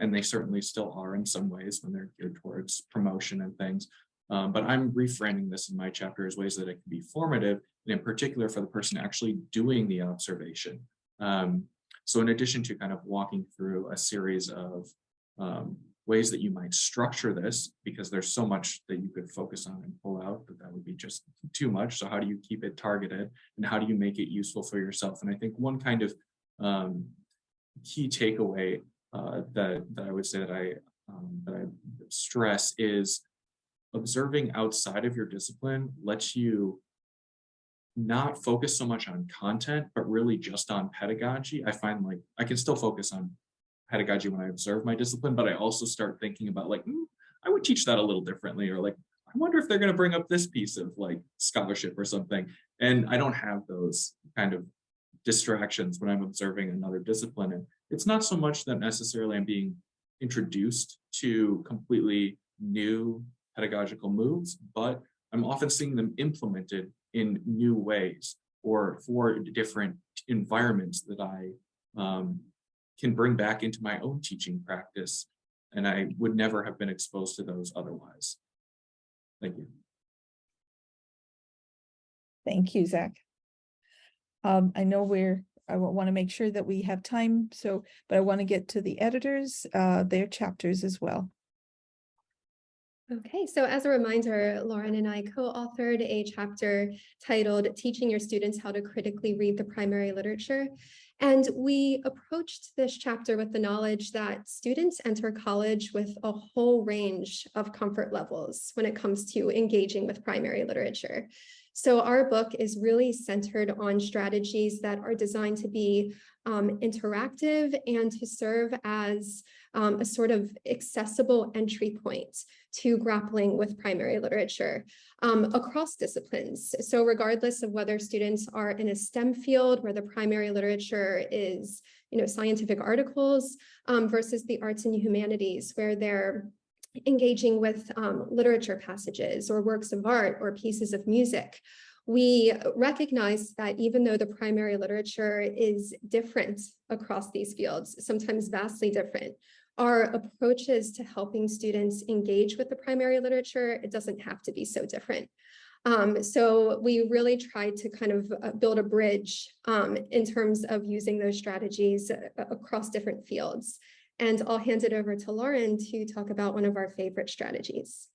H: and they certainly still are in some ways when they're geared towards promotion and things. But I'm reframing this in my chapter as ways that it can be formative, and in particular for the person actually doing the observation. So in addition to kind of walking through a series of ways that you might structure this, because there's so much that you could focus on and pull out, but that would be just too much. So how do you keep it targeted, and how do you make it useful for yourself? And I think one kind of key takeaway that I would say that I stress is observing outside of your discipline lets you not focus so much on content, but really just on pedagogy. I find like I can still focus on pedagogy when I observe my discipline, but I also start thinking about like, I would teach that a little differently, or like, I wonder if they're going to bring up this piece of like scholarship or something. And I don't have those kind of distractions when I'm observing another discipline. And it's not so much that necessarily I'm being introduced to completely new pedagogical moves, but I'm often seeing them implemented in new ways or for different environments that I can bring back into my own teaching practice. And I would never have been exposed to those otherwise. Thank you.
I: Thank you, Zach. I know I want to make sure that we have time, but I want to get to the editors, their chapters as well.
B: Okay, so as a reminder, Lauren and I co-authored a chapter titled Teaching Your Students How to Critically Read the Primary Literature. And we approached this chapter with the knowledge that students enter college with a whole range of comfort levels when it comes to engaging with primary literature. So our book is really centered on strategies that are designed to be interactive and to serve as a sort of accessible entry point to grappling with primary literature across disciplines. So regardless of whether students are in a STEM field where the primary literature is, scientific articles versus the arts and humanities where they're engaging with literature passages or works of art or pieces of music. We recognize that even though the primary literature is different across these fields, sometimes vastly different, our approaches to helping students engage with the primary literature, it doesn't have to be so different. So we really tried to kind of build a bridge in terms of using those strategies across different fields. And I'll hand it over to Lauren to talk about one of our favorite strategies.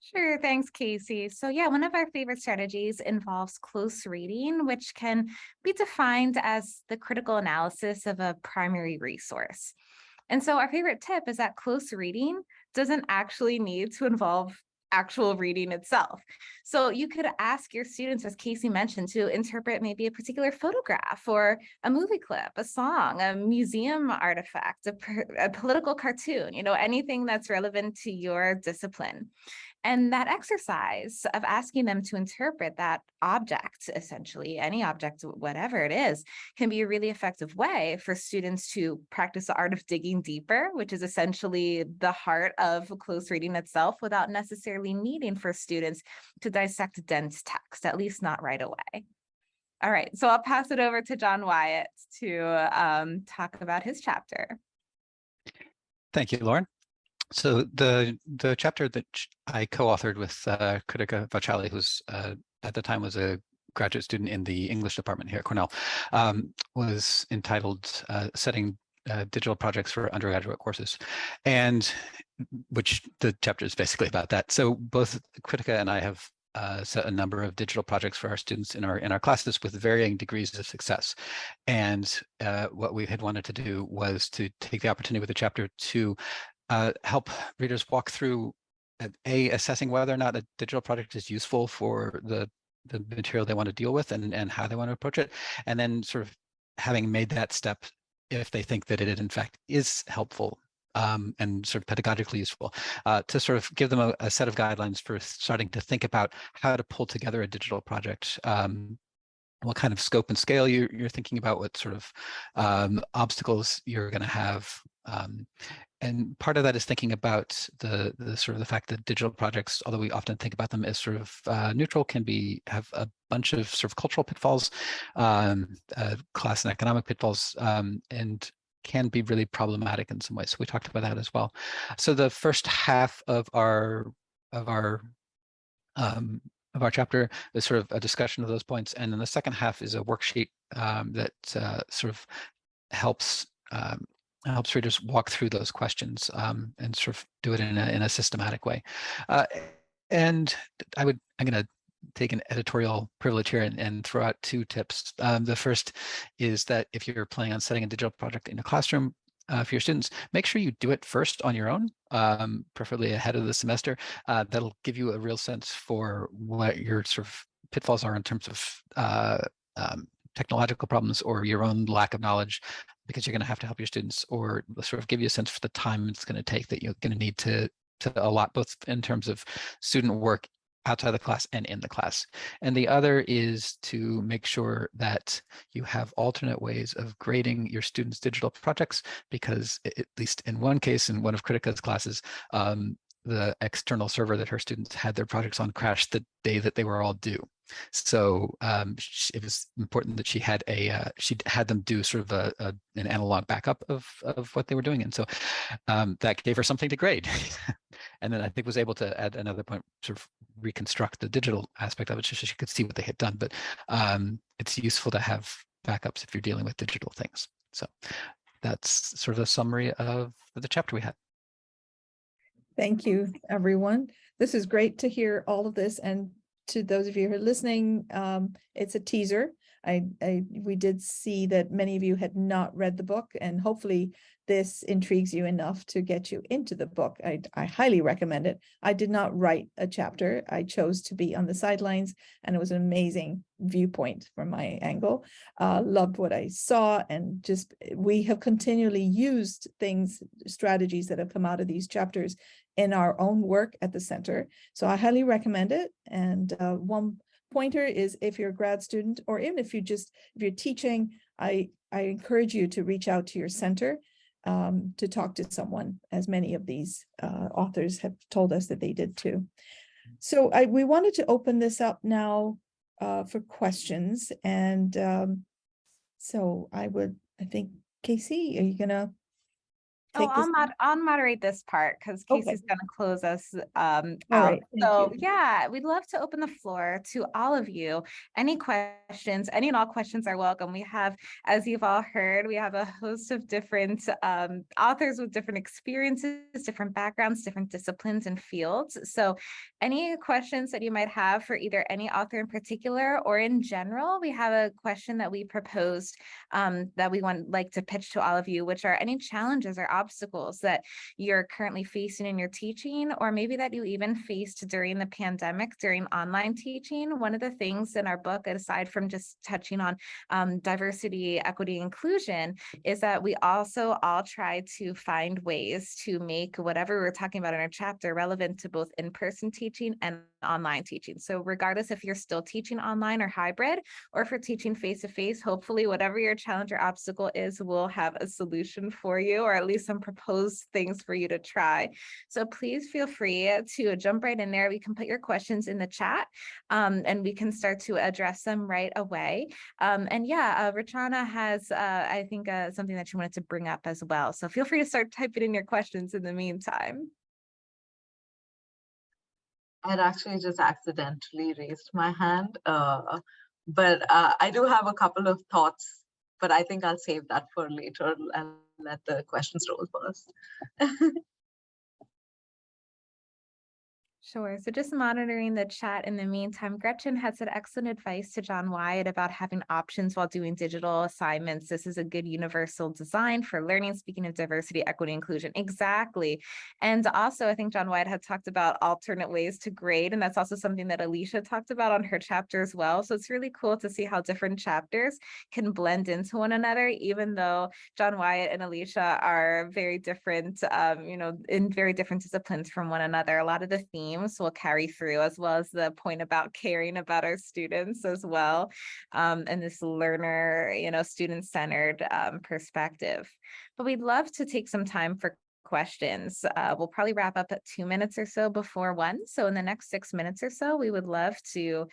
C: Sure, thanks, Casey. So yeah, one of our favorite strategies involves close reading, which can be defined as the critical analysis of a primary resource. And so our favorite tip is that close reading doesn't actually need to involve actual reading itself. So you could ask your students, as Casey mentioned, to interpret maybe a particular photograph or a movie clip, a song, a museum artifact, a political cartoon, anything that's relevant to your discipline. And that exercise of asking them to interpret that object, essentially any object, whatever it is, can be a really effective way for students to practice the art of digging deeper, which is essentially the heart of close reading itself, without necessarily needing for students to dissect dense text, at least not right away. All right, so I'll pass it over to John Wyatt to talk about his chapter.
J: Thank you, Lauren. So the chapter that I co-authored with Kritika Vachali, who's at the time was a graduate student in the English department here at Cornell, was entitled Setting Digital Projects for Undergraduate Courses, and which the chapter is basically about that. So both Kritika and I have set a number of digital projects for our students in our classes with varying degrees of success. And what we had wanted to do was to take the opportunity with the chapter to help readers walk through assessing whether or not a digital project is useful for the material they want to deal with and how they want to approach it, and then sort of having made that step, if they think that it in fact is helpful and sort of pedagogically useful, to sort of give them a set of guidelines for starting to think about how to pull together a digital project. What kind of scope and scale you're thinking about, what sort of obstacles you're going to have. And part of that is thinking about the sort of the fact that digital projects, although we often think about them as sort of neutral, can have a bunch of sort of cultural pitfalls, class and economic pitfalls, and can be really problematic in some ways. So we talked about that as well. So the first half of our of our chapter is sort of a discussion of those points. And then the second half is a worksheet that sort of helps readers walk through those questions and sort of do it in a systematic way. And I'm going to take an editorial privilege here and throw out two tips. The first is that if you're planning on setting a digital project in a classroom for your students, make sure you do it first on your own, preferably ahead of the semester. That'll give you a real sense for what your sort of pitfalls are in terms of technological problems or your own lack of knowledge, because you're going to have to help your students, or sort of give you a sense for the time it's going to take that you're going to need to allot, both in terms of student work outside the class and in the class. And the other is to make sure that you have alternate ways of grading your students' digital projects, because at least in one case, in one of Kritika's classes, the external server that her students had their projects on crashed the day that they were all due. So it was important that she had them do sort of an analog backup of what they were doing, and so that gave her something to grade. And then I think was able to, at another point, sort of reconstruct the digital aspect of it so she could see what they had done. But it's useful to have backups if you're dealing with digital things. So that's sort of a summary of the chapter we had.
I: Thank you, everyone. This is great to hear all of this. And to those of you who are listening, it's a teaser. We did see that many of you had not read the book, and hopefully this intrigues you enough to get you into the book. I highly recommend it. I did not write a chapter. I chose to be on the sidelines, and it was an amazing viewpoint from my angle. Loved what I saw, and just we have continually used strategies that have come out of these chapters in our own work at the center. So I highly recommend it. And one pointer is, if you're a grad student, or even if you're teaching, I encourage you to reach out to your center to talk to someone, as many of these authors have told us that they did too. So we wanted to open this up now for questions. And so I think, Casey, are you gonna take this?
C: I'll moderate this part because Casey's going to close us out.
I: Right,
C: So yeah, we'd love to open the floor to all of you. Any questions, any and all questions are welcome. We have, as you've all heard, we have a host of different authors with different experiences, different backgrounds, different disciplines and fields. So any questions that you might have for either any author in particular or in general, we have a question that we proposed that we like to pitch to all of you, which are any challenges or obstacles that you're currently facing in your teaching, or maybe that you even faced during the pandemic, during online teaching. One of the things in our book, aside from just touching on diversity, equity, inclusion, is that we also all try to find ways to make whatever we're talking about in our chapter relevant to both in-person teaching and online teaching. So regardless if you're still teaching online or hybrid, or if you're teaching face-to-face, hopefully whatever your challenge or obstacle is, we'll have a solution for you, or at least some proposed things for you to try. So please feel free to jump right in there. We can put your questions in the chat and we can start to address them right away. And yeah, Rachana has, I think, something that she wanted to bring up as well. So feel free to start typing in your questions in the meantime.
F: I'd actually just accidentally raised my hand, but I do have a couple of thoughts, but I think I'll save that for later and let the questions roll first.
C: Sure. So just monitoring the chat in the meantime, Gretchen had said excellent advice to John Wyatt about having options while doing digital assignments. This is a good universal design for learning. Speaking of diversity, equity, inclusion. Exactly. And also, I think John Wyatt had talked about alternate ways to grade. And that's also something that Alicia talked about on her chapter as well. So it's really cool to see how different chapters can blend into one another, even though John Wyatt and Alicia are very different, in very different disciplines from one another. A lot of the themes will carry through, as well as the point about caring about our students as well, and this learner, student-centered perspective. But we'd love to take some time for questions. We'll probably wrap up at 2 minutes or so before 1. So in the next 6 minutes or so, we would love to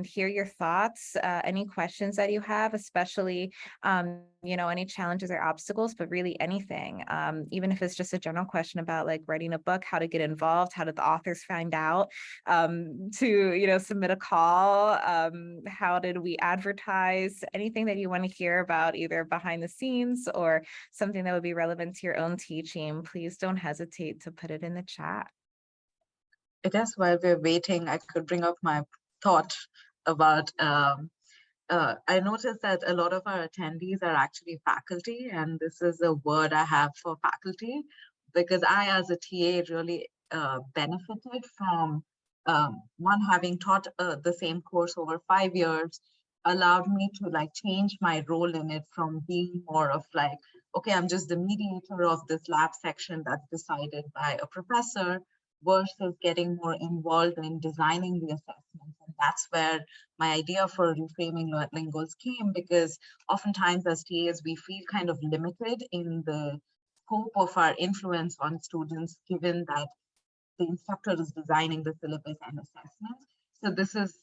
C: hear your thoughts, any questions that you have, especially, any challenges or obstacles, but really anything, even if it's just a general question about like writing a book, how to get involved, how did the authors find out to, submit a call, how did we advertise, anything that you want to hear about either behind the scenes or something that would be relevant to your own teaching, please don't hesitate to put it in the chat.
F: I guess while we're waiting, I could bring up my thought about, I noticed that a lot of our attendees are actually faculty, and this is a word I have for faculty, because I, as a TA, really benefited from, one, having taught the same course over 5 years, allowed me to like change my role in it from being more of like, okay, I'm just the mediator of this lab section that's decided by a professor, versus getting more involved in designing the assessments. And that's where my idea for reframing learning goals came, because oftentimes as TAs, we feel kind of limited in the scope of our influence on students, given that the instructor is designing the syllabus and assessments. So this is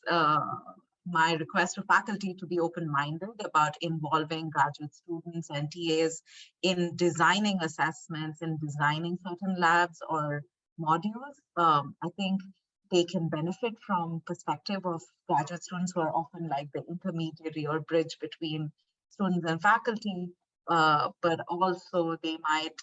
F: my request to faculty to be open-minded about involving graduate students and TAs in designing assessments and designing certain labs or modules. I think they can benefit from perspective of graduate students who are often like the intermediary or bridge between students and faculty, but also they might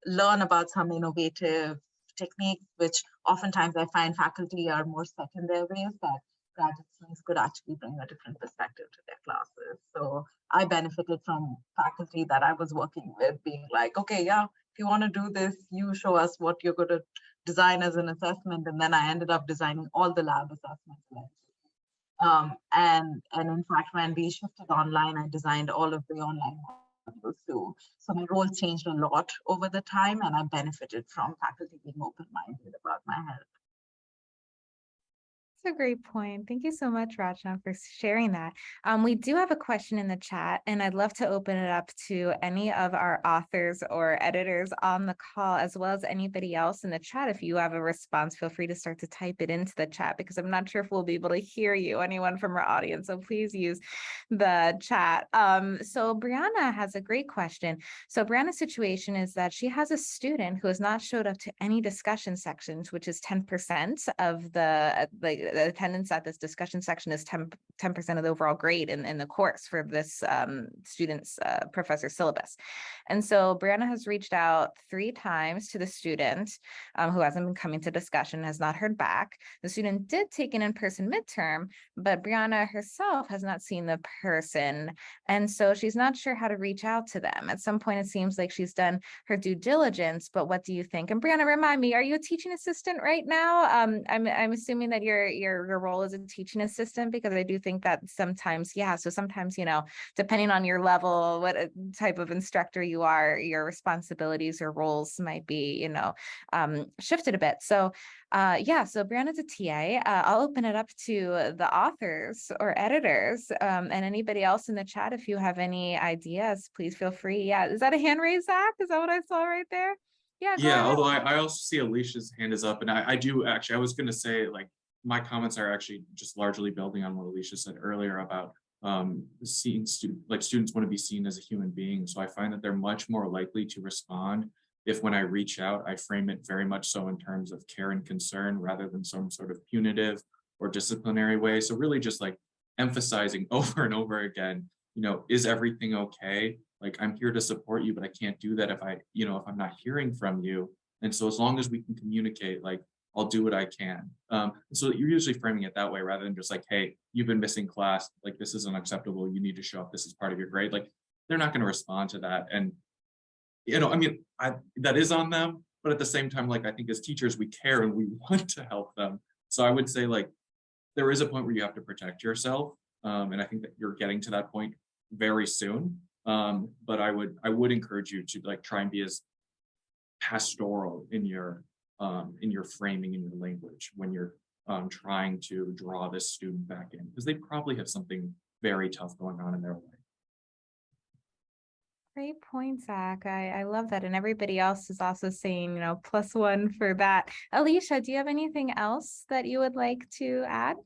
F: learn about some innovative techniques, which oftentimes I find faculty are more set in their ways, that graduate students could actually bring a different perspective to their classes. So I benefited from faculty that I was working with being like, okay, yeah, if you want to do this, you show us what you're going to design as an assessment. And then I ended up designing all the lab assessments. And in fact, when we shifted online, I designed all of the online modules too. So my role changed a lot over the time, and I benefited from faculty being open-minded about my help.
C: That's a great point. Thank you so much, Rachna, for sharing that. We do have a question in the chat, and I'd love to open it up to any of our authors or editors on the call, as well as anybody else in the chat. If you have a response, feel free to start to type it into the chat, because I'm not sure if we'll be able to hear you, anyone from our audience. So please use the chat. So Brianna has a great question. So Brianna's situation is that she has a student who has not showed up to any discussion sections, which is 10% of the attendance at this discussion section is 10% of the overall grade in the course for this student's professor syllabus. And so Brianna has reached out 3 times to the student who hasn't been coming to discussion, has not heard back. The student did take an in-person midterm, but Brianna herself has not seen the person. And so she's not sure how to reach out to them. At some point, it seems like she's done her due diligence, but what do you think? And Brianna, remind me, are you a teaching assistant right now? I'm assuming that your role as a teaching assistant, because I do think that sometimes, so sometimes, depending on your level, what type of instructor you are, your responsibilities or roles might be, shifted a bit. So so Brianna's a TA. I'll open it up to the authors or editors and anybody else in the chat. If you have any ideas, please feel free. Yeah, is that a hand raise, Zach? Is that what I saw right there?
H: Yeah, although I also see Alicia's hand is up, and I do actually, I was going to say, like, my comments are actually just largely building on what Alicia said earlier about seeing students want to be seen as a human being. So I find that they're much more likely to respond if, when I reach out, I frame it very much so in terms of care and concern rather than some sort of punitive or disciplinary way. So really just like emphasizing over and over again, is everything okay? Like, I'm here to support you, but I can't do that if if I'm not hearing from you. And so as long as we can communicate, like, I'll do what I can. So you're usually framing it that way rather than just like, hey, you've been missing class, like, this is unacceptable, you need to show up, this is part of your grade. Like, they're not going to respond to that. And, that is on them, but at the same time, like, I think as teachers, we care and we want to help them. So I would say, like, there is a point where you have to protect yourself. And I think that you're getting to that point very soon. But I would encourage you to like try and be as pastoral in your framing, in your language, when you're trying to draw this student back in, because they probably have something very tough going on in their life.
C: Great point, Zach. I love that. And everybody else is also saying, +1 for that. Alicia, do you have anything else that you would like to add?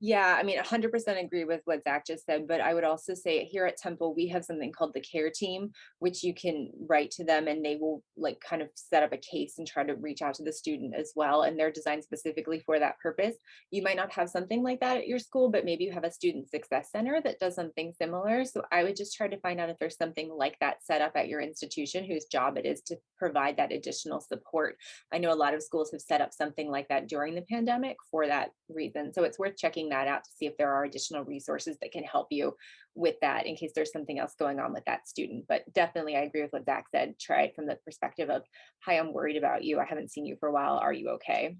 D: Yeah, I mean, 100% agree with what Zach just said, but I would also say here at Temple, we have something called the care team, which you can write to them and they will like kind of set up a case and try to reach out to the student as well. And they're designed specifically for that purpose. You might not have something like that at your school, but maybe you have a student success center that does something similar. So I would just try to find out if there's something like that set up at your institution whose job it is to provide that additional support. I know a lot of schools have set up something like that during the pandemic for that reason. So it's worth checking that out to see if there are additional resources that can help you with that in case there's something else going on with that student. But definitely I agree with what Zach said. Try it from the perspective of, hi, I'm worried about you. I haven't seen you for a while. Are you okay?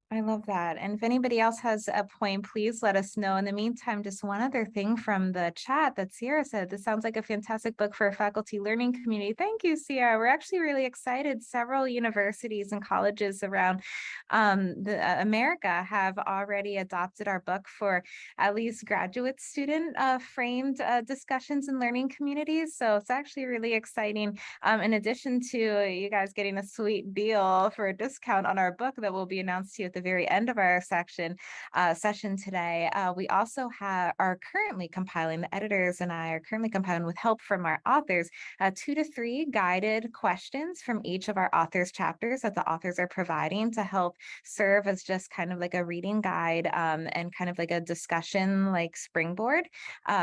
C: I love that. And if anybody else has a point, please let us know. In the meantime, just one other thing from the chat that Sierra said, this sounds like a fantastic book for a faculty learning community. Thank you, Sierra. We're actually really excited. Several universities and colleges around America have already adopted our book for at least graduate student framed discussions and learning communities. So it's actually really exciting. In addition to you guys getting a sweet deal for a discount on our book that will be announced to you at the very end of our session today, we also are currently compiling, the editors and I are currently compiling with help from our authors, 2 to 3 guided questions from each of our authors chapters that the authors are providing to help serve as just kind of like a reading guide and kind of like a discussion like springboard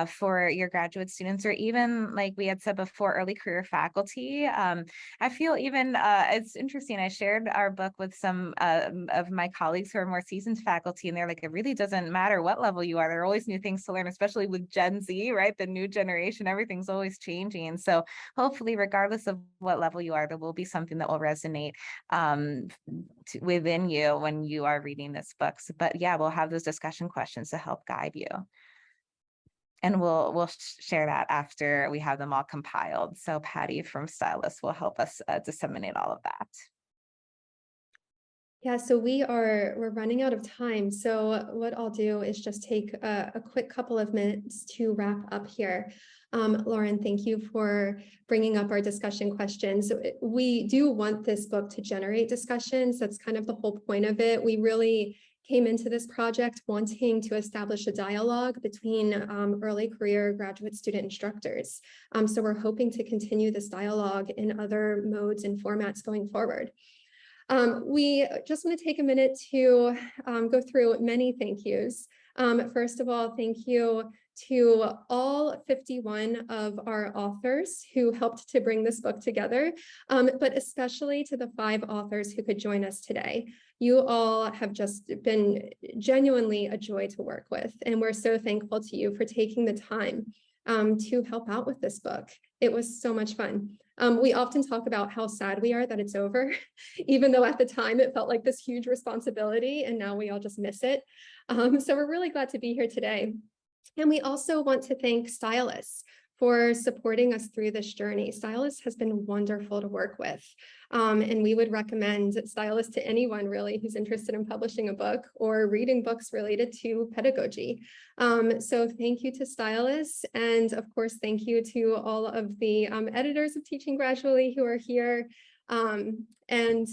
C: for your graduate students, or even like we had said before, early career faculty. I feel even it's interesting. I shared our book with some of my colleagues who are more seasoned faculty, and they're like, it really doesn't matter what level you are. There are always new things to learn, especially with Gen Z, right? The new generation, everything's always changing. So hopefully, regardless of what level you are, there will be something that will resonate within you when you are reading this book. But yeah, we'll have those discussion questions to help guide you. And we'll share that after we have them all compiled. So Patty from Stylus will help us disseminate all of that.
B: Yeah, so we're running out of time. So what I'll do is just take a quick couple of minutes to wrap up here. Lauren, thank you for bringing up our discussion questions. We do want this book to generate discussions. That's kind of the whole point of it. We really came into this project wanting to establish a dialogue between early career graduate student instructors. So we're hoping to continue this dialogue in other modes and formats going forward. We just want to take a minute to go through many thank yous. First of all, thank you to all 51 of our authors who helped to bring this book together, but especially to the 5 authors who could join us today. You all have just been genuinely a joy to work with, and we're so thankful to you for taking the time to help out with this book. It was so much fun. We often talk about how sad we are that it's over, even though at the time it felt like this huge responsibility, and now we all just miss it. So we're really glad to be here today. And we also want to thank Stylus for supporting us through this journey. Stylus has been wonderful to work with. And we would recommend Stylus to anyone really who's interested in publishing a book or reading books related to pedagogy. So thank you to Stylus. And of course, thank you to all of the editors of Teaching Gradually who are here. And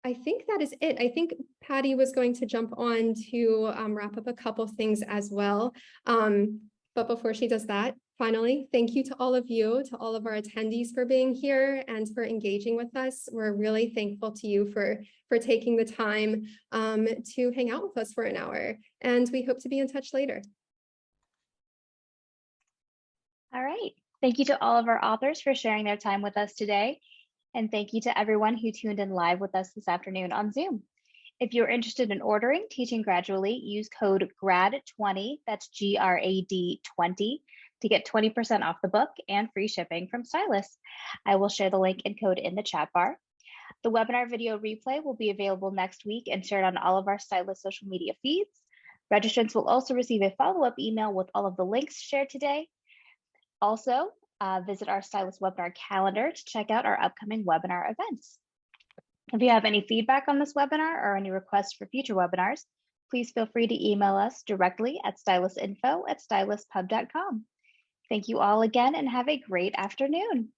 B: I think that is it. I think Patty was going to jump on to wrap up a couple things as well. But before she does that, finally, thank you to all of you, to all of our attendees for being here and for engaging with us. We're really thankful to you for taking the time to hang out with us for an hour, and we hope to be in touch later.
A: All right. Thank you to all of our authors for sharing their time with us today. And thank you to everyone who tuned in live with us this afternoon on Zoom. If you're interested in ordering Teaching Gradually, use code GRAD20, that's GRAD 20, to get 20% off the book and free shipping from Stylus. I will share the link and code in the chat bar. The webinar video replay will be available next week and shared on all of our Stylus social media feeds. Registrants will also receive a follow-up email with all of the links shared today. Also, visit our Stylus webinar calendar to check out our upcoming webinar events. If you have any feedback on this webinar or any requests for future webinars, please feel free to email us directly at stylusinfo@styluspub.com. Thank you all again and have a great afternoon.